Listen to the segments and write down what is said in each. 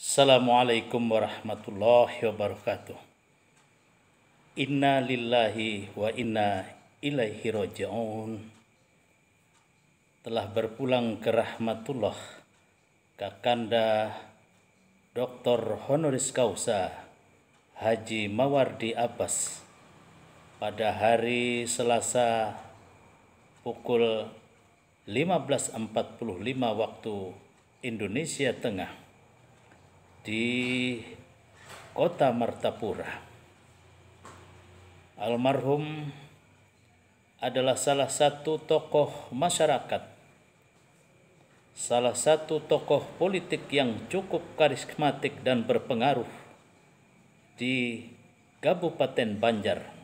Assalamualaikum warahmatullahi wabarakatuh. Inna lillahi wa inna ilaihi raji'un. Telah berpulang ke rahmatullah Kakanda Dr. Honoris Causa Haji Mawardi Abbas pada hari Selasa pukul 15.45 waktu Indonesia Tengah di Kota Martapura. Almarhum adalah salah satu tokoh masyarakat, salah satu tokoh politik yang cukup karismatik dan berpengaruh di Kabupaten Banjar.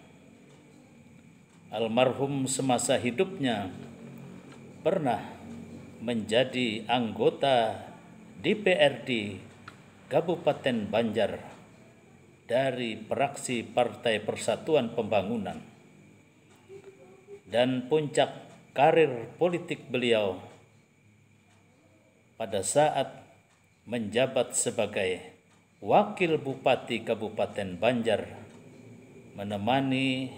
Almarhum semasa hidupnya pernah menjadi anggota DPRD Kabupaten Banjar dari fraksi Partai Persatuan Pembangunan, dan puncak karir politik beliau pada saat menjabat sebagai Wakil Bupati Kabupaten Banjar menemani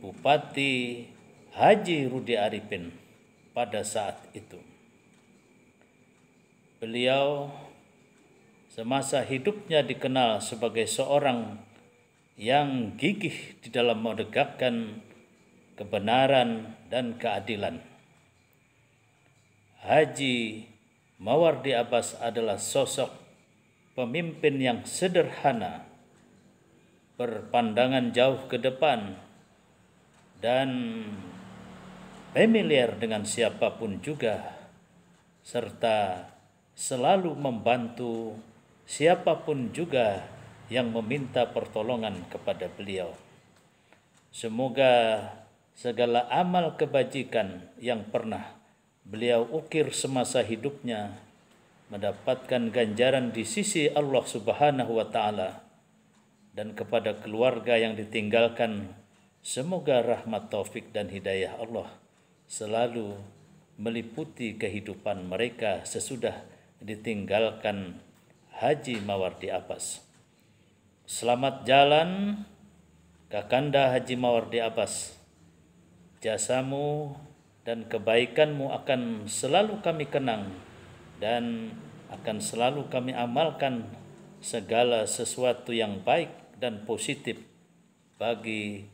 Bupati Haji Rudi Arifin pada saat itu. Beliau semasa hidupnya dikenal sebagai seorang yang gigih di dalam menegakkan kebenaran dan keadilan. Haji Mawardi Abbas adalah sosok pemimpin yang sederhana, berpandangan jauh ke depan, dan familiar dengan siapapun juga, serta selalu membantu siapapun juga yang meminta pertolongan kepada beliau. Semoga segala amal kebajikan yang pernah beliau ukir semasa hidupnya mendapatkan ganjaran di sisi Allah Subhanahu wa Ta'ala, dan kepada keluarga yang ditinggalkan, semoga rahmat, taufik, dan hidayah Allah selalu meliputi kehidupan mereka sesudah ditinggalkan Haji Mawardi Abbas. Selamat jalan Kakanda Haji Mawardi Abbas. Jasamu dan kebaikanmu akan selalu kami kenang dan akan selalu kami amalkan segala sesuatu yang baik dan positif bagi